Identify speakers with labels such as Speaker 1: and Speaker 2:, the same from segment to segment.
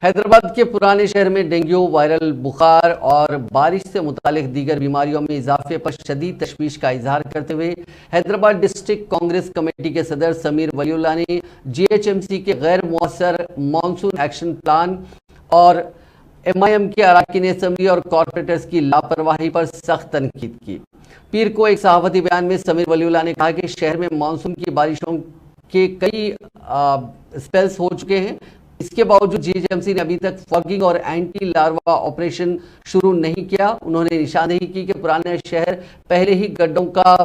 Speaker 1: حیدرآباد کے پرانے شہر میں ڈینگیو، وائرل بخار اور بارش سے متعلق دیگر بیماریوں میں اضافے پر شدید تشویش کا اظہار کرتے ہوئے حیدرآباد ڈسٹرکٹ کانگریس کمیٹی کے صدر سمیر ولی اللہ نے جی ایچ ایم سی کے غیر مؤثر مانسون ایکشن پلان اور ایم آئی ایم کے اراکین اسمبلی اور کارپوریٹرز کی لاپرواہی پر سخت تنقید کی۔ پیر کو ایک صحافتی بیان میں سمیر ولی اللہ نے کہا کہ شہر میں مانسون کی بارشوں کے کئی اسپیلز ہو چکے ہیں، اس کے باوجود جی ایچ ایم سی نے ابھی تک فاگنگ اور اینٹی لاروا آپریشن شروع نہیں کیا۔ انہوں نے نشاندہی کی کہ پرانے شہر پہلے ہی گڈھوں کا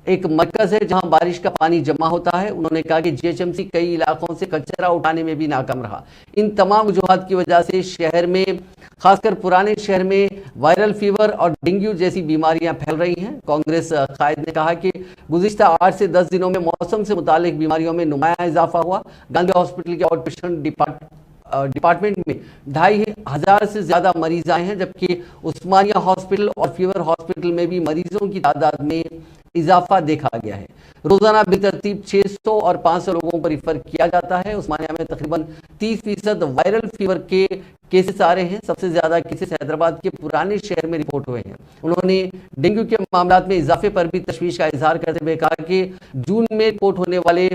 Speaker 1: ایک مرکز ہے جہاں بارش کا پانی جمع ہوتا ہے۔ انہوں نے کہا کہ جی ایچ ایم سی کئی علاقوں سے کچرا اٹھانے میں بھی ناکام رہا۔ ان تمام وجوہات کی وجہ سے شہر میں، خاص کر پرانے شہر میں وائرل فیور اور ڈینگیو جیسی بیماریاں پھیل رہی ہیں۔ کانگریس قائد نے کہا کہ گزشتہ 8 سے 10 دنوں میں موسم سے متعلق بیماریوں میں نمایاں اضافہ ہوا۔ گاندھی ہاسپٹل کے آؤٹ پیشنٹ ڈپارٹمنٹ میں 2500 سے زیادہ مریض آئے ہیں، جبکہ عثمانیہ ہاسپٹل اور فیور ہاسپٹل میں بھی مریضوں کی تعداد میں اضافہ دیکھا گیا ہے۔ روزانہ بالترتیب 600 اور 500 لوگوں کو ریفر کیا جاتا ہے۔ عثمانیہ میں تقریباً 30% وائرل فیور کے کیسز آ رہے ہیں۔ سب سے زیادہ کیسز حیدرآباد کے پرانے شہر میں رپورٹ ہوئے ہیں۔ انہوں نے ڈینگیو کے معاملات میں اضافے پر بھی تشویش کا اظہار کرتے ہوئے کہا کہ جون میں رپورٹ ہونے والے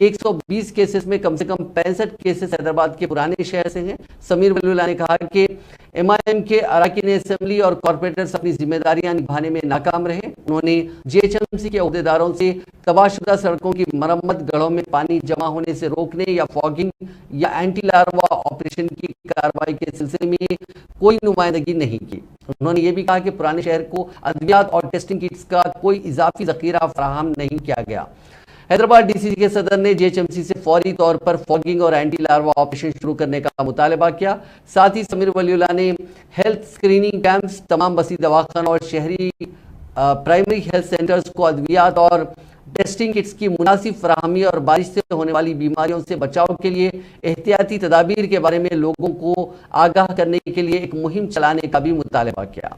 Speaker 1: 120 کیسز میں کم سے کم 65 کیسز حیدرآباد کے پرانے شہر سے ہیں۔ سمیر ولی اللہ نے کہا کہ ایم آئی ایم کے اراکین اسمبلی اور کارپوریٹرز اپنی ذمہ داریاں نبھانے میں ناکام رہے۔ انہوں نے جی ایچ ایم سی کے عہدیداروں سے تباہ شدہ سڑکوں کی مرمت، گڑھوں میں پانی جمع ہونے سے روکنے یا فاگنگ یا اینٹی لاروا آپریشن کی کارروائی کے سلسلے میں کوئی نمائندگی نہیں کی۔ انہوں نے یہ بھی کہا کہ پرانے شہر کو ادویات اور ٹیسٹنگ کٹس کا کوئی اضافی ذخیرہ فراہم نہیں کیا گیا۔ حیدرآباد ڈی سی کے صدر نے جی ایچ ایم سی سے فوری طور پر فاگنگ اور اینٹی لاروا آپریشن شروع کرنے کا مطالبہ کیا۔ ساتھ ہی سمیر ولی اللہ نے ہیلتھ اسکریننگ کیمپس، تمام بستی دواخانوں اور شہری پرائمری ہیلتھ سینٹرز کو ادویات اور ٹیسٹنگ کٹس کی مناسب فراہمی اور بارش سے ہونے والی بیماریوں سے بچاؤ کے لیے احتیاطی تدابیر کے بارے میں لوگوں کو آگاہ کرنے کے لیے ایک مہم چلانے کا بھی مطالبہ کیا۔